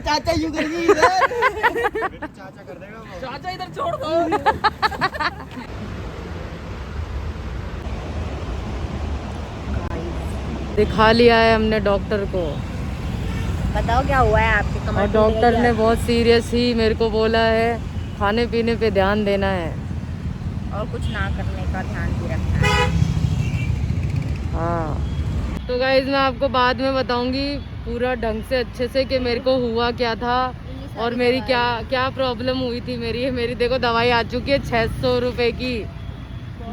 चाचा यूं करेंगे इधर। चाचा कर देगा वो। चाचा इधर छोड़ दो। दिखा लिया है हमने डॉक्टर को बताओ क्या हुआ है आपके कमर और डॉक्टर ने बहुत सीरियस ही मेरे को बोला है खाने पीने पे ध्यान देना है और कुछ ना करने का ध्यान भी रखना है। हाँ तो गाइज मैं आपको बाद में बताऊंगी पूरा ढंग से अच्छे से कि मेरे को हुआ क्या था और मेरी क्या क्या प्रॉब्लम हुई थी। मेरी देखो दवाई आ चुकी है 600 रुपए की,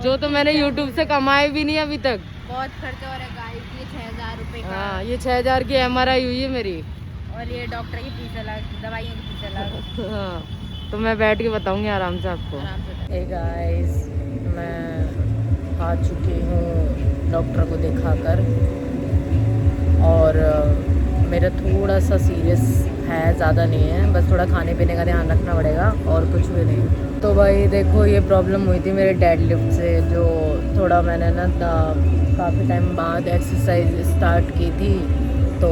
जो तो मैंने यूट्यूब से कमाए भी नहीं अभी तक। बहुत खर्चा हो रहा है गाइस, ये 6000 रुपए का। हाँ ये 6000 की MRI हुई है मेरी और ये डॉक्टर की फीस अलग, दवाइयों की फीस अलग। हाँ तो मैं बैठ के बताऊंगी आराम से आपको। आराम से। हे गाइस मैं आ चुकी हूँ डॉक्टर को दिखाकर और मेरा थोड़ा सा सीरियस है, ज़्यादा नहीं है, बस थोड़ा खाने पीने का ध्यान रखना पड़ेगा और कुछ भी नहीं। तो भाई देखो ये प्रॉब्लम हुई थी मेरे डेड लिफ्ट से, जो थोड़ा मैंने ना काफ़ी टाइम बाद एक्सरसाइज स्टार्ट की थी तो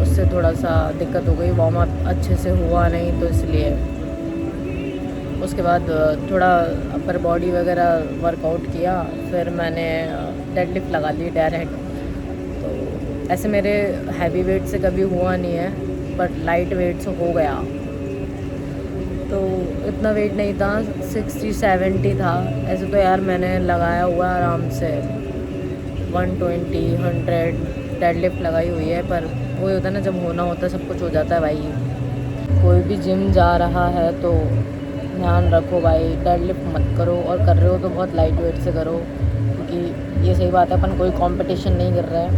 उससे थोड़ा सा दिक्कत हो गई, वार्म अप अच्छे से हुआ नहीं तो इसलिए। उसके बाद थोड़ा अपर बॉडी वगैरह वर्कआउट किया, फिर मैंने डेड लिफ्ट लगा ली डायरेक्ट। तो ऐसे मेरे हैवी वेट से कभी हुआ नहीं है बट लाइट वेट से हो गया। तो इतना वेट नहीं था, 60-70 था। ऐसे तो यार मैंने लगाया हुआ आराम से 120-100 डेड लिफ्ट लगाई हुई है, पर वही होता है ना जब होना होता है सब कुछ हो जाता है भाई। कोई भी जिम जा रहा है तो ध्यान रखो भाई, डेड लिफ्ट मत करो और कर रहे हो तो बहुत लाइट वेट से करो, क्योंकि ये सही बात है अपन कोई कंपटीशन नहीं कर रहे हैं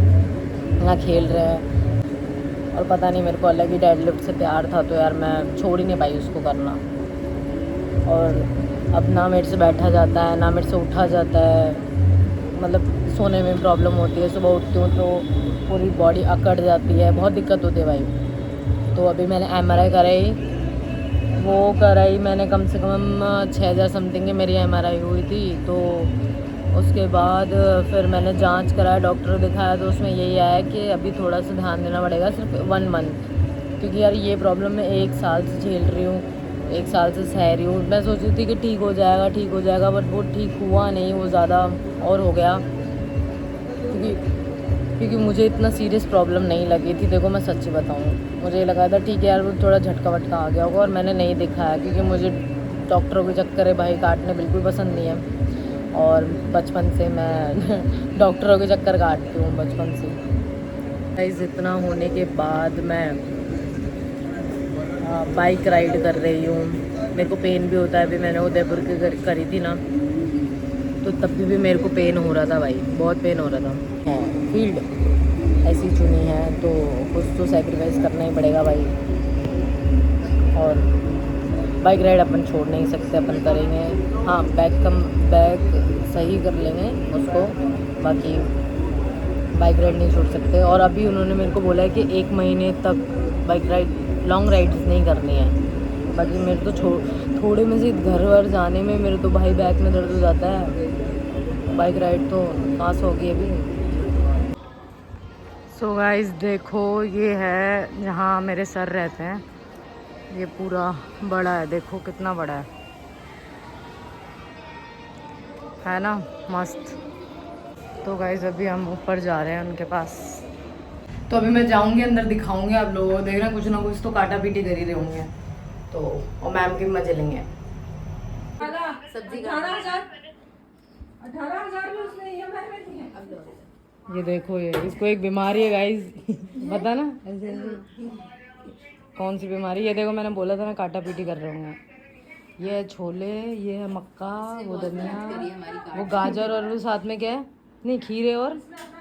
ना खेल रहे हैं। और पता नहीं मेरे को अलग ही डेड लिफ्ट से प्यार था तो यार मैं छोड़ ही नहीं पाई उसको करना। और अब ना मेरे से बैठा जाता है ना मेरे से उठा जाता है, मतलब सोने में प्रॉब्लम होती है, सुबह उठती हूँ तो पूरी बॉडी अकड़ जाती है, बहुत दिक्कत होती है भाई। तो अभी मैंने MRI कराई मैंने कम से कम 6000 समथिंग की मेरी MRI हुई थी। तो उसके बाद फिर मैंने जांच कराया, डॉक्टर को दिखाया तो उसमें यही आया कि अभी थोड़ा सा ध्यान देना पड़ेगा, सिर्फ 1 मंथ, क्योंकि यार ये प्रॉब्लम मैं 1 साल से झेल रही हूँ, 1 साल से सह रही हूँ। मैं सोच रही थी कि ठीक हो जाएगा बट वो ठीक हुआ नहीं, वो ज़्यादा और हो गया, क्योंकि मुझे इतना सीरियस प्रॉब्लम नहीं लगी थी। देखो मैं सच्ची बताऊँ, मुझे लगा था ठीक है यार वो थोड़ा झटका वटका आ गया होगा, और मैंने नहीं दिखाया क्योंकि मुझे डॉक्टरों के चक्कर भाई काटने बिल्कुल पसंद नहीं है, और बचपन से मैं डॉक्टरों के चक्कर काटती हूँ बचपन से। गाइस इतना होने के बाद मैं बाइक राइड कर रही हूँ। मेरे को पेन भी होता है, अभी मैंने उदयपुर की करी थी ना तो तब भी मेरे को पेन हो रहा था भाई, बहुत पेन हो रहा था। फील्ड ऐसी चुनी है तो कुछ तो सेक्रीफाइस करना ही पड़ेगा भाई, और बाइक राइड अपन छोड़ नहीं सकते, अपन करेंगे। हाँ बैक सही कर लेंगे उसको, बाकी बाइक राइड नहीं छोड़ सकते। और अभी उन्होंने मेरे को बोला है कि 1 महीने तक बाइक राइड लॉन्ग राइड्स नहीं करनी है। बाकी मेरे तो थोड़े में से घर वर जाने में मेरे तो भाई बैक में दर्द हो जाता है, बाइक राइड तो पास होगी अभी। सो गाइस देखो ये है जहाँ मेरे सर रहते हैं, ये पूरा बड़ा है, देखो कितना बड़ा है ना, मस्त। तो गाइस अभी हम ऊपर जा रहे हैं उनके पास, तो अभी मैं जाऊंगी अंदर, दिखाऊंगी आप लोगों को, देखना कुछ ना कुछ तो काटा पीटी कर ही रहे होंगे तो, और मैम के भी मजे लेंगे। सब्जी 18,000 में उसने EMI में दी है। ये देखो, ये इसको एक बीमारी है गाइस पता ना ऐसे कौन सी बीमारी। ये देखो मैंने बोला था ना काटा पीटी कर रहे होंगे। ये है छोले, ये है मक्का, वो धनिया, वो गाजर, और वो साथ में क्या है, नहीं खीरे और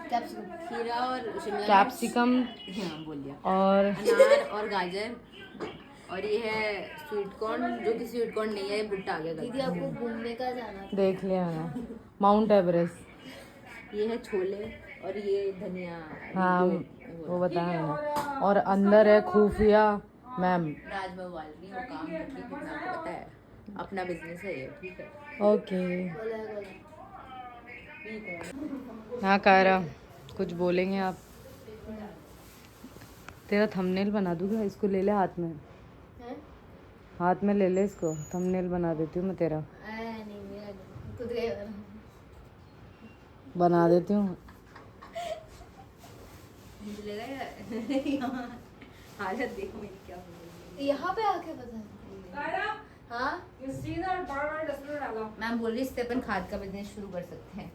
खीरा और शिमला कैप्सिकम, हाँ बोल दिया, और अनार और गाजर, और ये है स्वीट कॉर्न, जो कि स्वीट कॉर्न नहीं है, ये भुट्टा आ गया। दीदी आपको घूमने का जाना देख लिया मैंने, माउंट एवरेस्ट। ये है छोले और ये धनिया। हाँ वो बताया मैंने, और अंदर है खुफिया मैम राजमा वाली, वो काम करती है, कितना आपको पता है, अपना बिजनेस है ये, ठीक है। ओके। हाँ कायरा कुछ बोलेंगे आप? तेरा थंबनेल बना दूंगा, इसको ले ले हाथ में, हाथ में ले ले इसको, थंबनेल बना देती हूँ मैं तेरा, बना देती हूँ। हालत देखो मेरी क्या हो रही यहाँ पे आके बता। हाँ मैम बोल रही इससे अपन खाद का बिजनेस शुरू कर सकते हैं।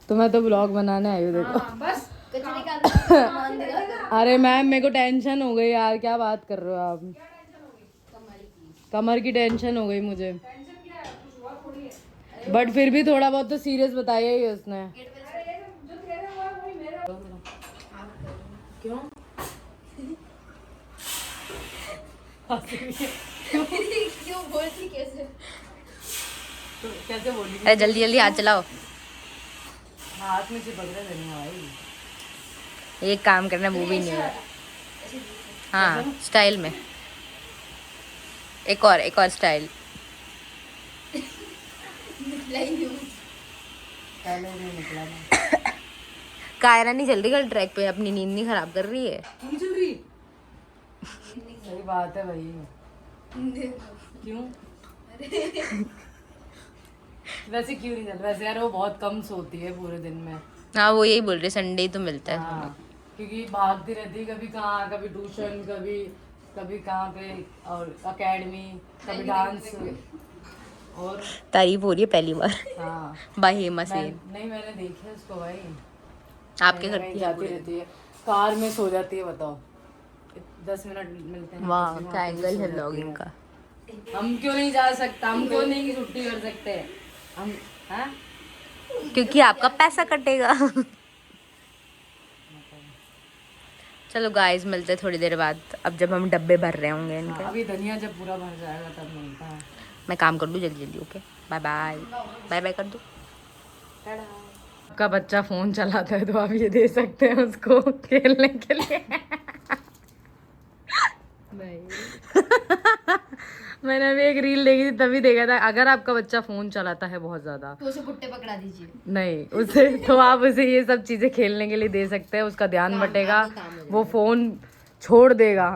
तो मैं तो ब्लॉग बनाने आई हूँ देखो। बस कचरे का सामान दिया करो। अरे मैम मेरे को टेंशन हो गई यार, क्या बात कर रहे हो आप? कमर की टेंशन हो गई मुझे, बट फिर भी थोड़ा बहुत तो सीरियस बताया ही उसने। क्यों? क्यों बोलती कैसे? तो कैसे बोली? अरे जल्दी जल्दी हाथ चलाओ। हाथ में चिपक रहे धनिया भाई। एक काम करना वो भी नहीं है। हाँ स्टाइल में एक और स्टाइल। पहले नहीं निकला ना। कायरा नहीं चल रही कल ट्रैक पे, अपनी नींद नहीं खराब कर रही है। नहीं चल रही। सही बात है भाई। क्यों? वैसे क्यों नहीं चल, वैसे यार वो बहुत कम सोती है पूरे दिन में। हाँ वो यही बोल रही संडे ही तो मिलता है। हाँ, क्योंकि भागती रहती है, कभी कहाँ, कभी ट्यूशन, कभी कहाँ पे, और एकेडमी, कभी डांस, और तारीफ हो रही है पहली बार हाँ बाय हेमा सेन। नहीं मैंने देखा उसको भाई, आपके कहीं घर कहीं जाती रहती है, कार में सो जाती है। बताओ 10 मिनट मिलते हैं। वाह वहाँ क्या पे एंगल सो है जाती ब्लॉगिंग का। हम क्यों नहीं जा सकते? हम क्यों नहीं छुट्टी कर सकते हम? हाँ क्योंकि आपका पैसा कटेगा। चलो गाइस मिलते हैं थोड़ी देर बाद, अब जब हम डब्बे भर रहे होंगे इनके। अभी धनिया जब पूरा भर जाएगा तब मिलता है। मैं काम कर दूँ जल्दी जल्दी। Okay bye bye bye bye कर दूँ। आपका बच्चा फोन चलाता है तो आप ये दे सकते हैं उसको खेलने के लिए। मैंने अभी एक रील देखी थी तभी देखा था, अगर आपका बच्चा फोन चलाता है बहुत ज्यादा तो उसे पुट्टे पकड़ा दीजिए। नहीं उसे तो आप उसे ये सब चीजें खेलने के लिए दे सकते हैं, उसका ध्यान बटेगा, वो फोन छोड़ देगा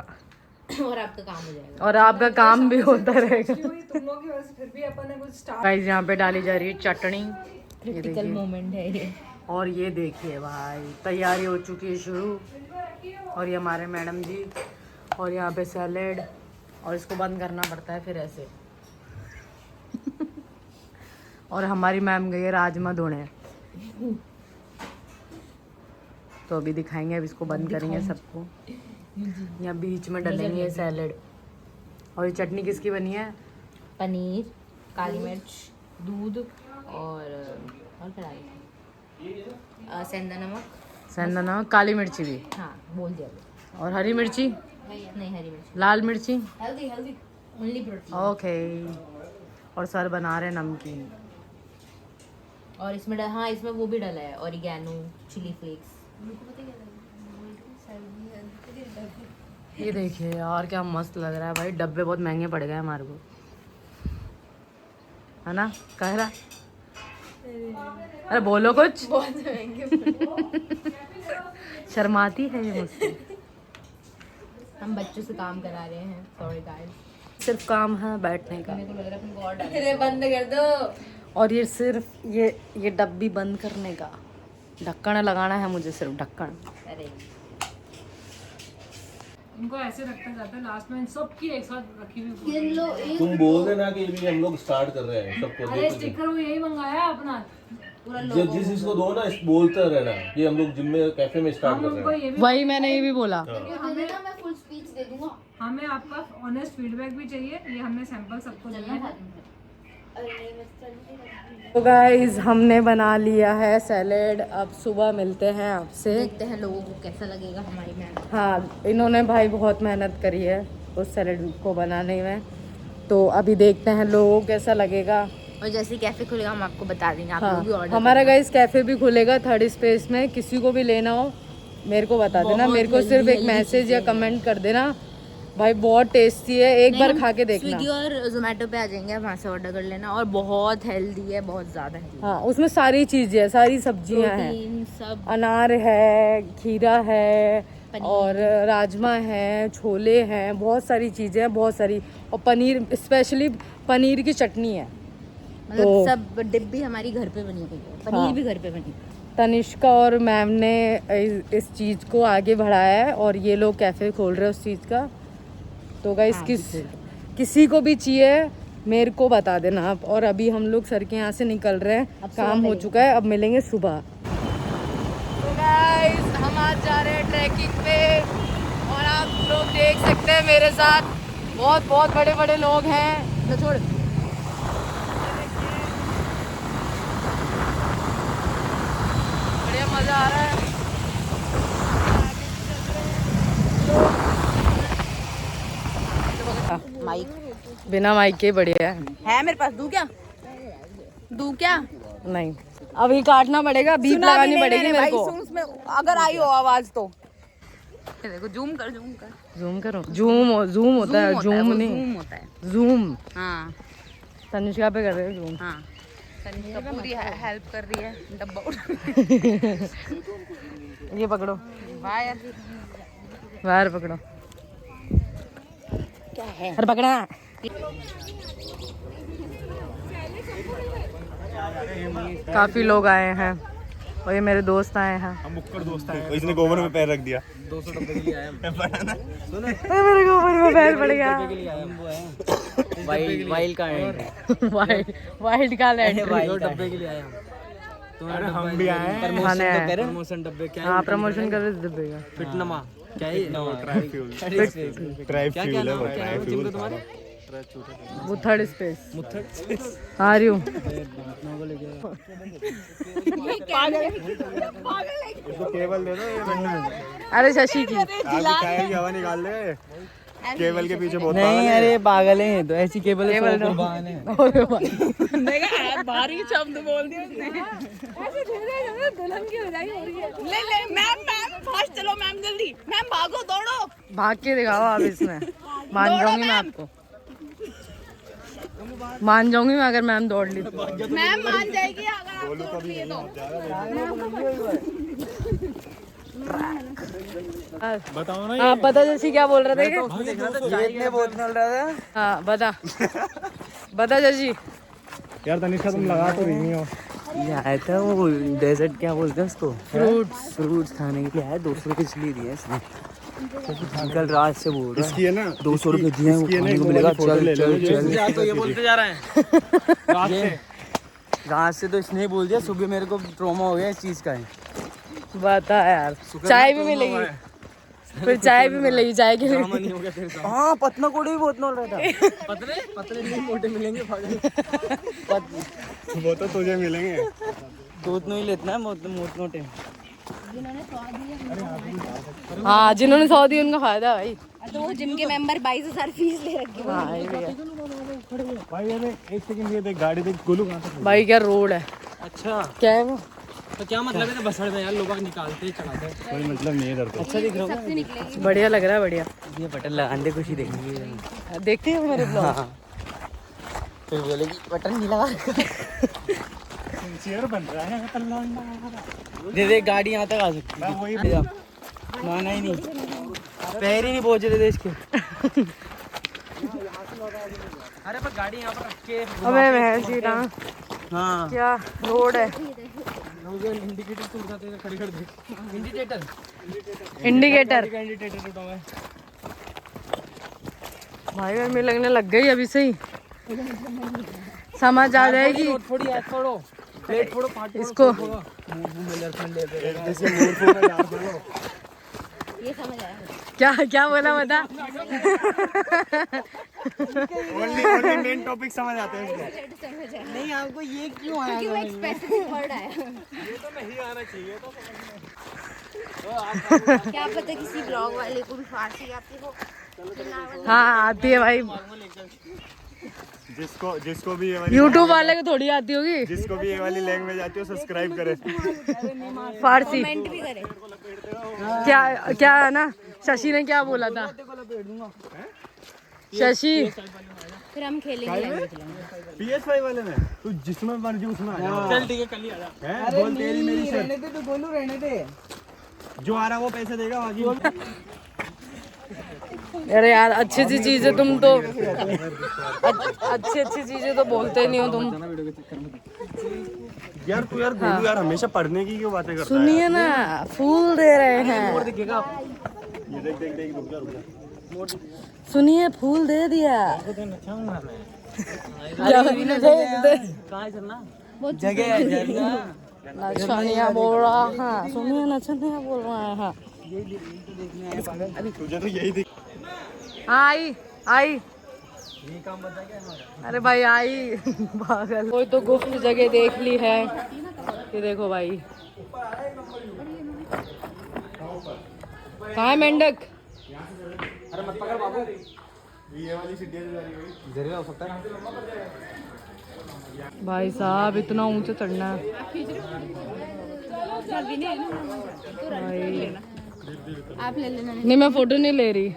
और आपका काम हो जाएगा। और आपका काम भी होता रहेगा। तुम लोग की वजह से फिर भी अपन ने कुछ स्टार्ट। गाइस यहाँ पे डाली जा रही है चटनी, ये क्रिटिकल देखिए, मोमेंट है ये। और ये देखिए भाई तैयारी हो चुकी है शुरू, और ये हमारे मैडम जी, और यहाँ पे सैलेड, और इसको बंद करना पड़ता है फिर ऐसे। और हमारी मैम गई है राजमा धोने, तो अभी दिखाएंगे, अब इसको बंद करेंगे सबको। यहाँ बीच में डलेंगे सैलेड। और ये चटनी किसकी बनी है? पनीर, काली मिर्च, दूध और क्या डाला? सेंधा नमक। सेंधा नमक, काली मिर्ची भी, हाँ बोल दिया अभी। और हरी मिर्ची, नहीं हरी मिर्च, लाल मिर्ची, healthy healthy. Only protein. Okay. और सर बना रहे नमकीन। और इसमें हाँ इसमें वो भी डाला है ऑरिगेनो, चिली फ्लेक्स। ये देखिए यार क्या मस्त लग रहा है भाई, डब्बे बहुत महंगे पड़ गए हमारे को, है ना? कह रहा, अरे बोलो कुछ। बहुत महंगे। शर्माती है ये मुझसे। हम बच्चों से काम करा रहे हैं, सॉरी गाइस। सिर्फ काम है बैठने का, मेरे को लग रहा है अपन को और डाल। अरे बंद कर दो। और ये सिर्फ ये डब्बी बंद करने का ढक्कन लगाना है मुझे, सिर्फ ढक्कन। अरे इनको ऐसे रखा जाता है लास्ट में, सबकी एक साथ रखी हुई। ये लो एक तुम बोल देना कि भी हम लोग स्टार्ट कर रहे हैं सबको। अरे स्टिकर वो यही मंगाया अपना पूरा जो जिस चीज को दो ना बोलते रहना कि हम लोग जिम में कैफे में स्टार्ट हम कर उनको रहे हैं। ये भी, वही मैंने ये भी बोला। दे देना, मैं फुल स्पीच दे दूंगा। हमें आपका ऑनेस्ट फीडबैक भी चाहिए, ये हमने सैंपल सबको दिए हैं। अरे नहीं मैं चल नहीं रही। तो गाइस हमने बना लिया है सैलेड, अब सुबह मिलते हैं आपसे। देखते हैं लोगों को कैसा लगेगा हमारी मेहनत। हाँ इन्होंने भाई बहुत मेहनत करी है उस सैलेड को बनाने में, तो अभी देखते हैं लोगों को कैसा लगेगा। और जैसे ही कैफे खुलेगा हम आपको बता देंगे, आप हाँ लोग भी ऑर्डर हमारा गाइस कैफे भी खुलेगा 3rd स्पेस में, किसी को भी लेना हो मेरे को बता देना, बहुत मेरे को सिर्फ healthy एक मैसेज या कमेंट कर देना, भाई बहुत टेस्टी है, एक बार खा के देखना। स्विगी और जोमेटो पे आ जाएंगे, आप वहाँ से ऑर्डर कर लेना। और बहुत हेल्दी है, बहुत ज़्यादा हेल्दी। हाँ उसमें सारी चीजें है, सारी सब्जियां हैं, प्रोटीन सब। अनार है, खीरा है और राजमा है, छोले हैं, बहुत सारी चीजें हैं, बहुत सारी। और पनीर, स्पेशली पनीर की चटनी है। मतलब तो- सब डिब्बी हमारी घर पे बनी हुई है, पनीर हाँ। भी घर पे बनी। तनिष्का और मैम ने इस चीज़ को आगे बढ़ाया है और ये लोग कैफ़े खोल रहे हैं उस चीज़ का। तो गाइस हाँ, किसी को भी चाहिए मेरे को बता देना आप। और अभी हम लोग सर के यहाँ से निकल रहे हैं, अब काम हो चुका है, अब मिलेंगे सुबह। तो गाइस हम आज जा रहे हैं ट्रैकिंग पे और आप लोग देख सकते हैं मेरे साथ बहुत बहुत बड़े बड़े लोग हैं। छोड़, बढ़िया मजा आ रहा है। माइक बिना माइक के बढ़िया है मेरे पास, दूं क्या? नहीं, अभी काटना पड़ेगा, बीप लगानी पड़ेगी मेरे को। उसमें अगर आई हो आवाज तो देखो, जूम कर। जूम करो, जूम होता है, जूम नहीं, जूम होता है। जूम। हाँ तनिष्का पे कर रहे हैं जूम। हाँ, तनिष्का पूरी हेल्प कर रही है डब्बा उठा। ये पकड़ो, वायर वायर पकड़ो। क्या है? अरे पकड़ा। काफी लोग आए हैं और ये मेरे दोस्त आए हैं। हम मुक्कर दोस्त हैं। इसने गोबर में पैर रख दिया। 200 डब्बे के लिए आया हम। मेरे को ऊपर में पैर पड़ गया। वाइल्ड का एंट्री, वाइल्ड का लैंड। 2 डब्बे के लिए आए हम। तो हम भी आए हैं। प्रमोशन डब्बे क्या है? हाँ प्रमोशन कर रहे डब्बे का। फिटनमा क्या है? ट्राई फ्यूल है वो, ट्राई फ्यूल तुम्हारे। वो थर्ड स्पेस आ रही हूँ। केबल दे दो ये बनना। अरे शशि की टायर की हवा निकाल दे, केबल के पीछे बहुत नहीं, अरे पागल है तो ऐसी केबल है। केबल कुर्बान है। भारी शब्द बोल दिया उसने। दुल्हन की विदाई हो रही है। ले मैम फास्ट चलो मैम, जल्दी मैम, भागो दौड़ो। भाग के दिखाओ आप इसमें, मान जाऊंगी मैं आपको, मान जाऊंगी मैं अगर मैम दौड़ ली तो। मैम मान जाएगी अगर आप दौड़ लिए तो। बताओ ना। आप बता जैसी क्या बोल रहे थे? इतने बहुत चल रहा था। हाँ बता जैसी। यार तनिष्का तुम लगा तो रही हो। ये आया था वो डेजर्ट, क्या बोलते हैं उसको, फ्रूट्स खाने के लिए आया। 200 रुपये इसलिए दिए इसने। कल रात से बोल रहा इसकी है ना 200 रुपये दिए, वो खाने को मिलेगा। चल तो ये बोलते जा रहे हैं। रात से तो इसने ही बोल दिया, सुबह मेरे को ट्रॉमा हो गया इस चीज़ का। बता यार, चाय भी मिलेगी, फिर चाय भी मिलेगी, चाय के लिए। हाँ, पतना कोड़ी भी बहुत नोल रहा था। पतले नहीं मोटे मिलेंगे। वो तो तुझे मिलेंगे। दूध नहीं लेतना है, मोटे। हाँ जिन्होंने 100 दी उनका फायदा भाई। तो वो जिम के मेंबर 22,000 फीस ले रखी है। हाँ ये भी है। भाई अरे एक सेकंड, ये देख गाड़ी देख, गोलू कहाँ से? भाई क्या रोड है, अच्छा क्या है वो? तो क्या मतलब है? बसड़ में यार लोग निकालते ही चलाते हैं। कोई मतलब नहीं है इधर तो। अच्छा दिख रहा है। बढ़िया लग रहा है, बढ़िया। ये बटन लगाने कुछ ही देखेंगे। देखते हो मेरे ब्लॉग? हाँ, फिर बोलेगी बटन नहीं लगा। चेयर बन रहा है। दे गाड़ी यहाँ तक आ सकती मैं वही है। माना ही नहीं, पैर ही नहीं पहुंच रहे थे इसके। अरे पर गाड़ी यहाँ पर रख के। अबे भैंसी ना, हाँ, क्या रोड है। इंडिकेटर टूट जाते खड़ी कर दे। इंडिकेटर इंडिकेटर टूटा हुआ है। भाई गर्मी लगने लग गई अभी से ही, समझ आ जाएगी छोड़ो प्लेट फोड़ो, इसको। ये समझ आया। क्या बोला बता। ओनली मेन टॉपिक समझ आते हैं उसको। समझ आया नहीं, आपको ये क्यों आया? क्योंकि वो एक स्पेसिफिक वर्ड आया। ये तो नहीं आना चाहिए तो। क्या पता किसी ब्लॉग वाले को भी फारसी आती हो। हाँ आती है भाई, जिसको भी ये वाली यूट्यूब वाले को थोड़ी आती होगी। जिसको भी ये वाली लैंग्वेज आती है सब्सक्राइब करे। फारसी कमेंट भी करे। क्या है ना, शशि ने क्या बोला था? शशि फिर हम खेलेंगे। PS5 वाले में तू जिसमें मर्जी उसमें आ जा। चल ठीक है कल ही आ जा। है बोल तेरी मेरी शर्त। रहने दे, तू बोलू रहने दे। जो आ रहा वो पैसे देगा बाकी। अरे यार अच्छी अच्छी चीजें तुम तो अच्छी अच्छी चीजें तो बोलते नहीं हो तुम। यार तू यार गोलू यार हमेशा पढ़ने की क्यों बातें करता है? सुनिए ना, फूल दे रहे हैं। ये देख देख देख रुक जा। सुनिए फूल दे दिया। नचनिया बोल रहा है, सुनिए नचनिया बोल रहा है। हाँ तुझे तो यही दिख। आई आई अरे भाई आई पागल। कोई तो गुप्त जगह देख ली है। ये देखो भाई कहाँ है मेंढक? अरे मत पकड़ बाबू। ये वाली सीढ़ियां जरूर हो सकता है। भाई साहब इतना ऊंचा चढ़ना है भाई। आप ले लेना। नहीं मैं फोटो नहीं ले रही।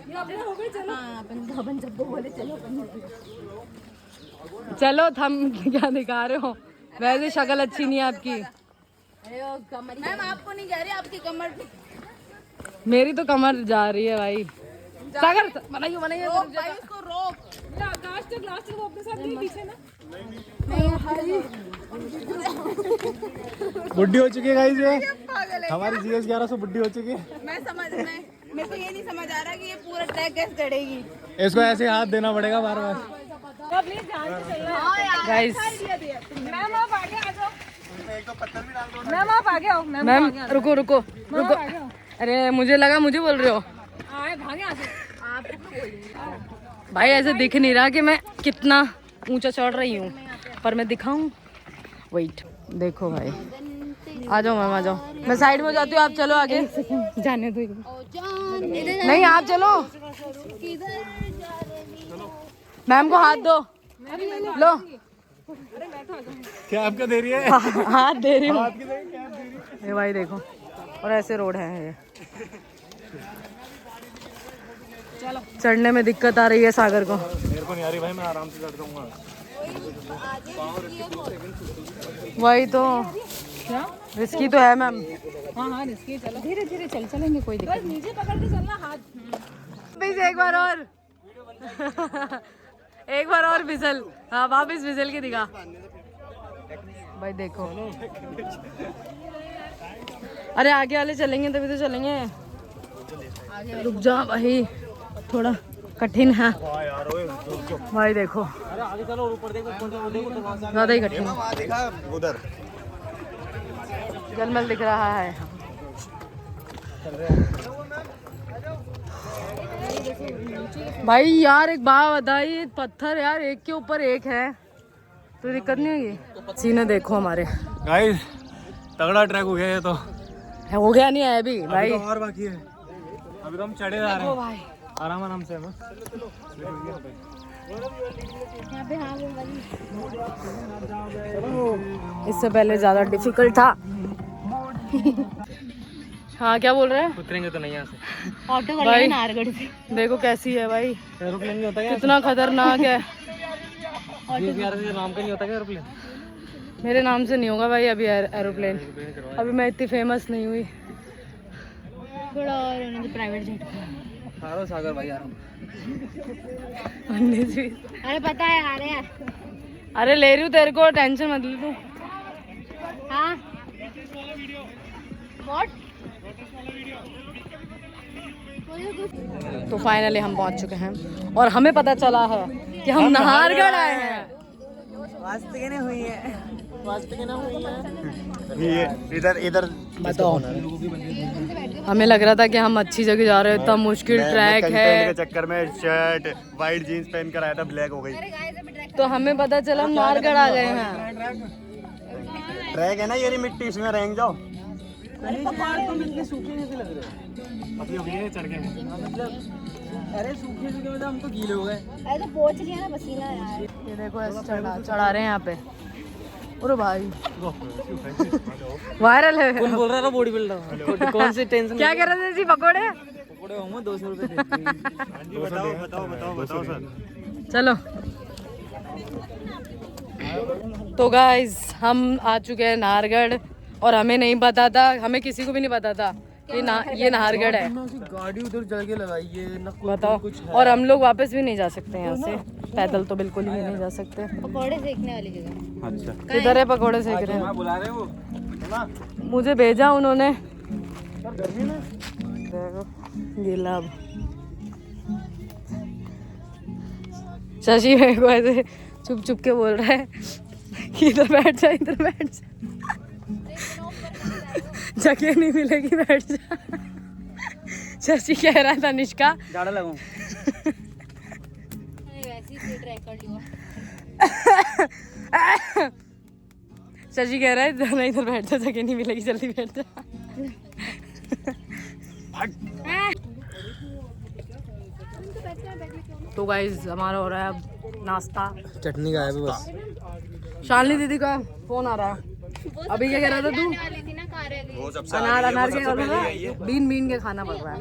अपन सबको बोले चलो चलो थम क्या दिखा रहे हो? वैसे शक्ल अच्छी नहीं है आपकी। मैम आपको नहीं कह रही, आपकी कमर मेरी तो कमर जा रही है भाई। सागर बनाइए बनाइए। भाई उसको रोक। लास्ट वो अपने साथ पीछे ना। बुड्ढी हो चुकी है गाइस ये। हमारी GS 1100 बुड्ढी हो चुकी है। मेरे को ये नहीं समझ आ रहा कि ये पूरा ट्रैक कैसे चढ़ेगी। इसको ऐसे हाथ देना पड़ेगा बार बार। गाइस मैम आप आगे आ जाओ। मैम आप आगे आओ। मैम रुको रुको रुको। अरे मुझे लगा मुझे बोल रहे हो। आए भागे आ जाओ। भाई ऐसे दिख नहीं रहा कि मैं कितना ऊंचा चढ़ रही हूँ, पर मैं दिखाऊं। वेट देखो भाई। आ जाओ मैम आ जाओ। मैं साइड में जाती हूँ, आप चलो आगे। जाने दो। नहीं आप चलो। मैम को हाथ दो। लो क्या आपका दे रही है? हाथ दे रही हूँ। ये भाई देखो, और ऐसे रोड है ये। चढ़ने में दिक्कत आ रही है सागर को। मेरे को नहीं आ रही भाई, मैं आराम से चढ़ जाऊंगा। वही तो क्या रिस्की तो है मैम। हाँ रिस्की। चलो धीरे धीरे चलेंगे, कोई दिक्कत नहीं। नीचे पकड़ के चलना हाथ। प्लीज एक बार और एक बार और फिसल। हाँ वापिस फिसल के दिखा भाई। देखो अरे आगे वाले चलेंगे तभी तो चलेंगे। रुक जा भाई, थोड़ा कठिन है भाई। देखो ज्यादा ही कठिन देखा उधर जलमल दिख रहा है। भाई यार एक बात बताइए, पत्थर यार एक के ऊपर एक है तो दिक्कत नहीं होगी। सीने देखो हमारे। गाइस तगड़ा ट्रैक हो गया ये तो। हो गया नहीं है अभी भाई, अभी तो और बाकी है। अभी तो हम चढ़े जा रहे हैं आराम आराम से। इससे पहले ज्यादा डिफिकल्ट था। हाँ क्या बोल रहे हैं? उतरेंगे तो नहीं यहाँ से। ऑटो भाई नारगढ़ से। देखो कैसी है भाई, एरोप्लेन नहीं होता क्या? कितना खतरनाक है। नाम का नहीं होता क्या एरोप्लेन? मेरे नाम से नहीं होगा भाई अभी एरोप्लेन। अभी मैं इतनी फेमस नहीं हुई। थोड़ा और प्राइवेट जेट। सागर भाई आ रहा हूँ। अरे पता है आ रहे हैं। अरे ले रही हूँ तेरे को, टेंशन मत ले तू। हाँ तो फाइनली हम पहुंच चुके हैं और हमें पता चला है कि हम नाहरगढ़ आए हैं। ये इधर इधर बताओ, हमें लग रहा था कि हम अच्छी जगह जा रहे हैं। इतना मुश्किल ट्रैक है। के चक्कर में शर्ट वाइट जीन्स पहन कर आया था, ब्लैक हो गई। तो हमें पता चला हम नाहरगढ़ आ गए हैं। ट्रैक है ना ये मिट्टी, इसमें रेंग जाओ। अरे सूखे में हम तो गीले हो गए। अरे तो पहुंच गया ना पसीना यार। ये देखो ऐसे चढ़ा रहे हैं यहाँ पे। अरे भाई वायरल है। कौन बोल रहा था बॉडी बिल्डर? कौन सी टेंशन? क्या कह रहे थे जी? पकोड़े पकड़े होंगे 200 रुपए देते हैं। बताओ सर। चलो तो गाइस हम आ चुके हैं नाहरगढ़ और हमें नहीं पता था, हमें किसी को भी नहीं पता था कि ये नाहरगढ़ है। गाड़ी उधर जाके लगाई है ना, बताओ। और हम लोग वापस भी नहीं जा सकते यहाँ से, पैदल तो बिल्कुल ही नहीं जा सकते। पकौड़े सेकने वाली जगह। अच्छा किधर है पकौड़े सेक रहे हैं? बुला रहे हो मुझे भेजा उन्होंने। देखो ये लाभ शशि मेरे को ऐसे चुप चुप के बोल रहा है कि इधर बैठ जा, इधर बैठ जा, जगह नहीं मिलेगी, बैठ जा। शशि कह रहा था निष्का झाड़ा लगाऊं। वैसे ही ट्राई कर लियो। शशि कह रहा है जाना, इधर बैठ जा, जगह नहीं मिलेगी, जल्दी बैठ जा। तो गाइस हमारा हो रहा है अब नाश्ता। चटनी गायब है बस। शालिनी दीदी का फोन आ रहा है। अभी क्या कह रहा था तू? अनार के बीन बीन के खाना पड़ रहा है।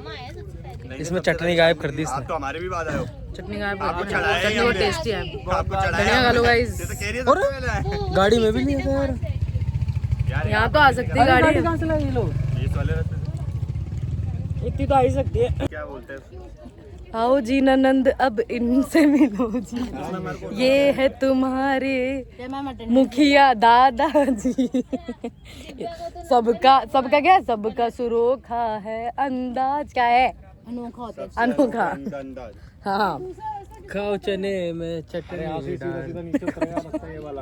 इसमें चटनी गायब कर दी इसने। तो हमारे भी बाद आयो। चटनी गायब कर दी। चटनी बहुत टेस्टी है। धनिया खा लो गाइस। गाड़ी में भी नहीं है यार। यहाँ तो आ सकती है गाड़ी। कहाँ से लाए ये लोग? इस वाले रास्ते इतनी तो आ ही सकती है। क्या बोलते हैं? आओ जी ननंद अब इनसे मिलो जी, ये है तुम्हारे मुखिया दादाजी। सबका क्या, सबका सुरोखा है अंदाज, क्या है अनोखा होता है। अनोखा। अंदाज। हाँ खाओ चने में चटनी डाल। नीचे उतरेगा रास्ता ये वाला।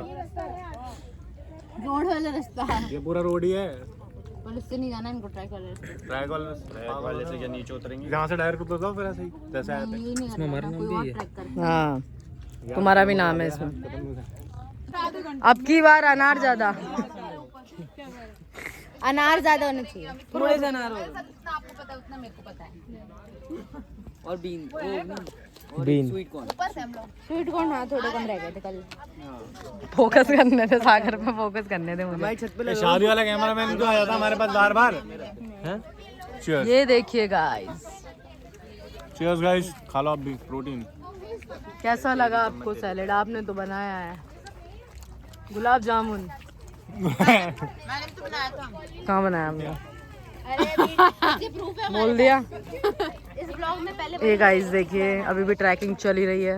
रोड वाला रास्ता है, ये पूरा रोड ही है। पर उससे नहीं जाना, इनको ट्राई कर रहे हैं। ट्रैक वाले से क्या नीचे उतरेंगे? जहाँ से डायरेक्ट उतर जाओ फिर ऐसे ही जैसे आए थे। ये नहीं करना, कोई और ट्रैक कर। हाँ तुम्हारा भी नाम है इसमें। अब की बार अनार ज्यादा, अनार ज्यादा होने चाहिए। थोड़े से अनार आपको पता है उतना मेरे को पता है। और bean sweet corn. Sweet corn हाँ थोड़े कम रह गए थे कल। फोकस करने थे सागर पे, फोकस करने थे मुझे। हमारी छत पे शादी वाला कैमरा मैन जो आया था हमारे पास बार बार। चीयर्स ये देखिए गाइस, चीयर्स गाइस, खा लो आप भी प्रोटीन। कैसा लगा आपको सैलेड? आपने तो बनाया है गुलाब जामुन। कहाँ बनाया हमने? बोल दिया। इस ब्लॉग में पहले ये गाइस देखिए अभी भी ट्रैकिंग चली रही है,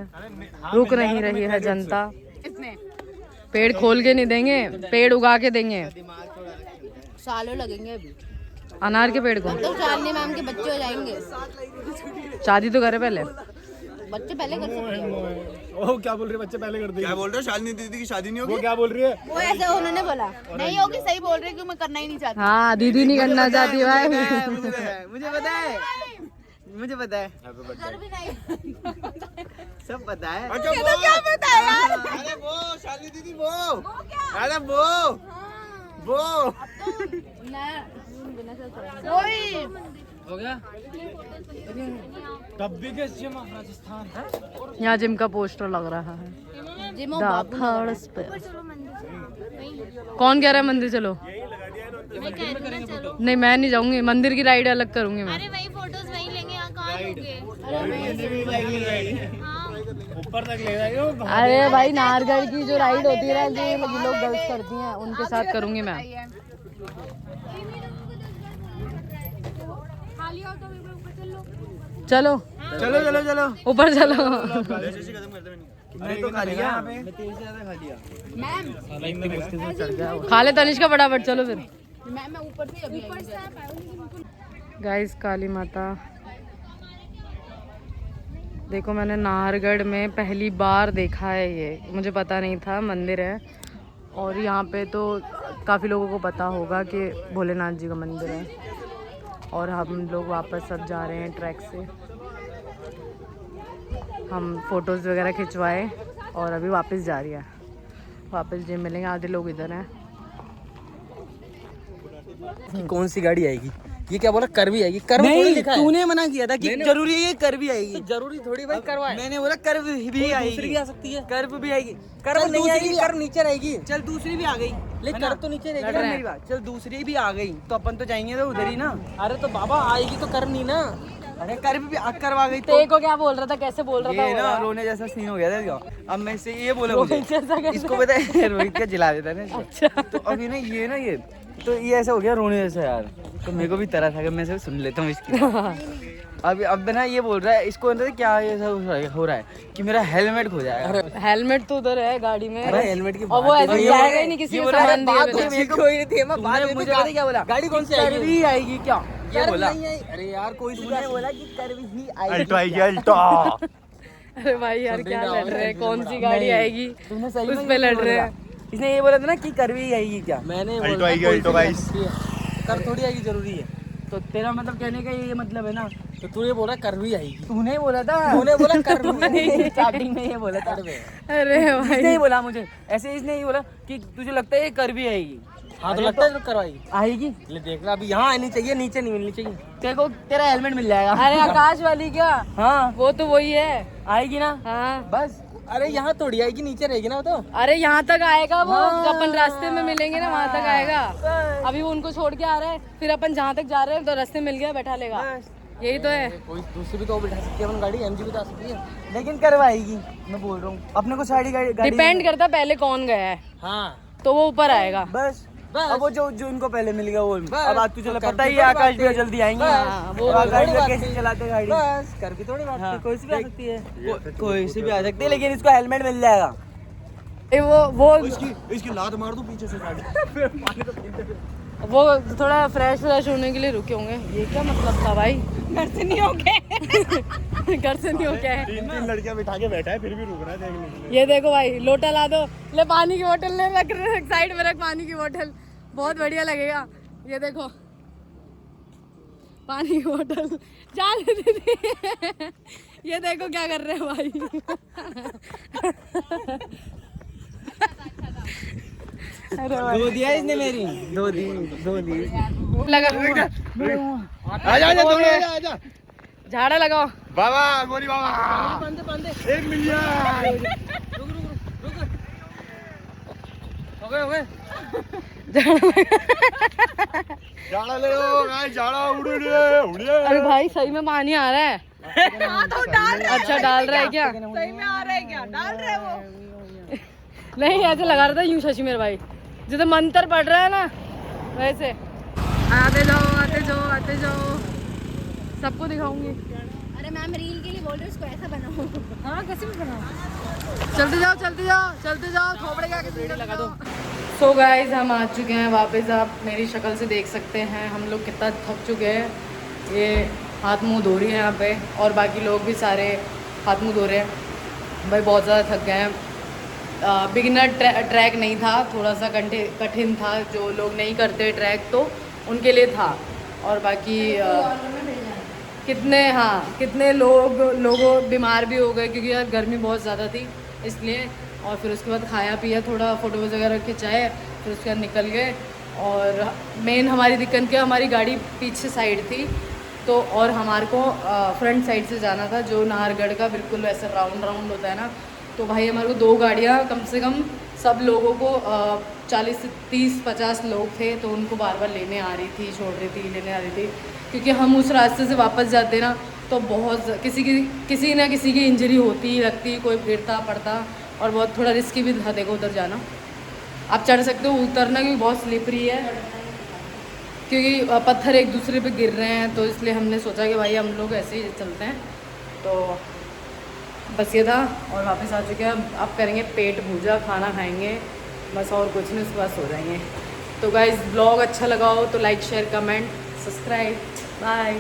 रुक नहीं रही है जनता। पेड़ खोल के नहीं देंगे, पेड़ उगा के देंगे। सालों लगेंगे अभी अनार के पेड़ को। तो शालिनी मैम के बच्चे हो जाएंगे। शादी तो करे पहले, बच्चे पहले कर सकते हैं। ओह क्या बोल रही है? बच्चे पहले कर दिए। क्या बोल रहे हो? शालिनी दीदी की शादी नहीं होगी? वो क्या बोल रही है? वो ऐसे उन्होंने बोला नहीं होगी, सही बोल रहे क्यों, मैं करना ही नहीं चाहती। हाँ दीदी नहीं करना चाहती भाई। मुझे पता है, मुझे पता है, घर भी नहीं। सब पता है। ये तो क्या पता है यार। अरे वो शालिनी दीदी वो अरे वो हो गया। डब्बी के जिम राजस्थान है। यहाँ जिम का पोस्टर लग रहा है। दाखड़स पे। कौन कह रहा है मंदिर चलो? नहीं मैं नहीं जाऊंगी, मंदिर की राइड अलग करूंगी मैं। अरे वही फोटोज वहीं लेंगे, यहाँ कहाँ लोगे? ऊपर तक ले जाइयो। अरे भाई नाहरगढ़ की जो राइड होती है जो ये लोग गर्ल्स करती हैं उनके साथ करूंगी मैं। चलो चलो चलो चलो ऊपर चलो। मैं तो खा लिया, मैं तेज से ज्यादा खा लिया। खा ले तनिष्का फटाफट, चलो फिर। मैं ऊपर से अभी गाइस काली माता देखो, मैंने नाहरगढ़ में पहली बार देखा है ये, मुझे पता नहीं था मंदिर है। और यहाँ पे तो काफ़ी लोगों को पता होगा कि भोलेनाथ जी का मंदिर है। और हम लोग वापस सब जा रहे हैं ट्रैक से। हम फ़ोटोज़ वगैरह खिंचवाए और अभी वापस जा रही है, वापस जिम मिलेंगे। आधे लोग इधर हैं। कौन सी गाड़ी आएगी? ये क्या बोला? कर भी आएगी? कर नहीं, तूने मना किया था कि जरूरी है ये कर भी आएगी। जरूरी थोड़ी भाई करवाए। मैंने बोला कर भी आएगी, दूसरी भी आ सकती है। कर भी आएगी, कर नहीं आएगी, कर नीचे रहेगी। चल दूसरी भी आ गई, लेकिन कर तो नीचे रहेगी ना मेरी बात। चल दूसरी भी आ गई तो अपन तो जाएंगे तो उधर ही ना। अरे तो बाबा आएगी तो कर नहीं ना। अरे कर भी करवा गई तो को क्या बोल रहा था, कैसे बोल रहा था? ये ना रोने जैसा सीन हो गया था इसका। अब मैं इससे ये बोला मुझे, इसको पता है रोहित का जिला देता है ना। अच्छा तो अभी ना ये तो ये ऐसा हो गया रोने जैसा यार। तो मेरे को भी तरह था कि मैं सब सुन लेता हूँ इसकी। अब ना ये बोल रहा है, इसको अंदर क्या ये सब हो रहा है कि मेरा हेलमेट खो जाएगा। हेलमेट तो उधर है गाड़ी में। अरे हेलमेट की और वो ऐसे जाएगा ही नहीं किसी को सामान दिए मुझे मुझे क्या बोला, गाड़ी कौन सी आएगी आएगी क्या ये बोला। अरे यार कोई तूने बोला कि कर भी ही आएगी। अल्टो आएगी अल्टो। अरे भाई यार क्या लड़ रहे हैं, कौन सी गाड़ी आएगी तुमने सही उस पे लड़ रहे हैं। इसने ये बोला था ना कि कर भी आएगी क्या। मैंने अल्टो आएगी अल्टो गाइस। कर थोड़ी आएगी जरूरी है। तो तेरा मतलब कहने का ये मतलब है ना। तो तू ये बोला कर भी आएगी। तूने बोला था, तूने बोला कर भी नहीं। स्टार्टिंग में ये बोला था। अरे भाई इसने ही बोला मुझे ऐसे, इसने ही बोला कि तुझे लगता है ये कर भी आएगी। हाँ तो लगता है तो करवाएगी, आएगी। ले देख रहा अभी यहाँ आनी चाहिए, नीचे नहीं मिलनी चाहिए। तेरे को तेरा हेलमेट मिल जाएगा। अरे आकाश वाली क्या? हाँ वो तो वही है, आएगी ना। हाँ बस। अरे यहाँ थोड़ी आएगी, नीचे रहेगी ना वो तो। अरे यहाँ तक आएगा वो, जब अपन रास्ते में मिलेंगे ना वहाँ तक आएगा। अभी वो उनको छोड़ के आ रहा है, फिर अपन जहाँ तक जा रहे हैं तो रास्ते मिल गया, बैठा लेगा। यही तो है। कोई दूसरी भी तो बिठा सकती है अपन गाड़ी, एमजी बिठा सकती है, लेकिन करवाएगी। मैं बोल रहा हूँ अपने को सारी गाड़ी डिपेंड करता पहले कौन गया है। हाँ तो वो ऊपर आएगा। बस अब वो जो इनको पहले मिल गया वो। अब आज तुझे पता ही है आकाश भी जल्दी आएंगे। वो गाड़ी कैसे चलाते गाड़ी, बस कर भी थोड़ी बात। कोई सी भी आ सकती है, कोई सी भी आ सकती है, लेकिन इसको हेलमेट मिल जाएगा। वो इसकी लात मार दूं पीछे से गाड़ी। वो थोड़ा फ्रेश होने के लिए रुके होंगे। ये क्या मतलब था भाई? घर से नहीं हो गए। घर से नहीं हो गए। तीन लड़कियां बिठा के बैठा है, फिर भी रुक रहा है देखने के लिए। ये देखो भाई, लोटा ला दो, ले पानी की बोतल ले, रख साइड में रख पानी की बोतल, बहुत बढ़िया लगेगा। ये देखो पानी की बोतल जान दीदी। ये देखो क्या कर रहे हैं भाई। अरे दो दिया इसने मेरी, दो दी लगा। आजा झाड़ा लगाओ बाबा, गोरी बाबा। 1 मिलियन। हो गए झाड़ा ले लो गाइस, झाड़ा उड़िए। अरे भाई सही में पानी आ रहा है। तो डाल रहा है। अच्छा डाल रहा है क्या? सही में आ रहा है क्या? डाल रहे वो। नहीं ऐसे लगा रहा था यूं शशि मेरे भाई, जैसे मंत्र पढ़ रहा है ना वैसे। आते जाओ सबको दिखाऊंगी। अरे मैम रील के लिए बोल रहे हो, इसको ऐसा बनाओ। हाँ कैसे भी बनाओ। चलते जाओ थोपड़े का किसी लगा दो। सो गाइज हम आ चुके हैं वापस। आप मेरी शक्ल से देख सकते हैं हम लोग कितना थक चुके हैं। ये हाथ मुंह धो रही है यहाँ पे, और बाकी लोग भी सारे हाथ मुंह धो रहे हैं। भाई बहुत ज़्यादा थक गए हैं। बिगिनर ट्रैक नहीं था, थोड़ा सा कठिन था। जो लोग नहीं करते ट्रैक तो उनके लिए था। और बाकी कितने लोगों बीमार भी हो गए, क्योंकि यार गर्मी बहुत ज़्यादा थी इसलिए। और फिर उसके बाद खाया पिया, थोड़ा फ़ोटोज़ वगैरह खिंचाए, फिर उसके बाद निकल गए। और मेन हमारी दिक्कत क्या, हमारी गाड़ी पीछे साइड थी तो, और हमारे को फ्रंट साइड से जाना था, जो नाहरगढ़ का बिल्कुल वैसे राउंड होता है ना। तो भाई हमारे को 2 गाड़ियाँ कम से कम, सब लोगों को 40 से 30-50 लोग थे, तो उनको बार बार लेने आ रही थी, छोड़ रही थी, लेने आ रही थी। क्योंकि हम उस रास्ते से वापस जाते ना तो बहुत किसी ना किसी की इंजरी होती लगती, कोई गिरता पड़ता, और बहुत थोड़ा रिस्की भी था। देखो उधर जाना, आप चढ़ सकते हो, उतरना क्योंकि बहुत स्लिपरी है, क्योंकि पत्थर एक दूसरे पे गिर रहे हैं। तो इसलिए हमने सोचा कि भाई हम लोग ऐसे ही चलते हैं। तो बस ये था, और वापस आ चुके हैं। अब करेंगे पेट पूजा, खाना खाएंगे बस, और कुछ नहीं, उसके बाद सो जाएंगे। तो गाइस ब्लॉग अच्छा लगा हो तो like share comment subscribe, bye.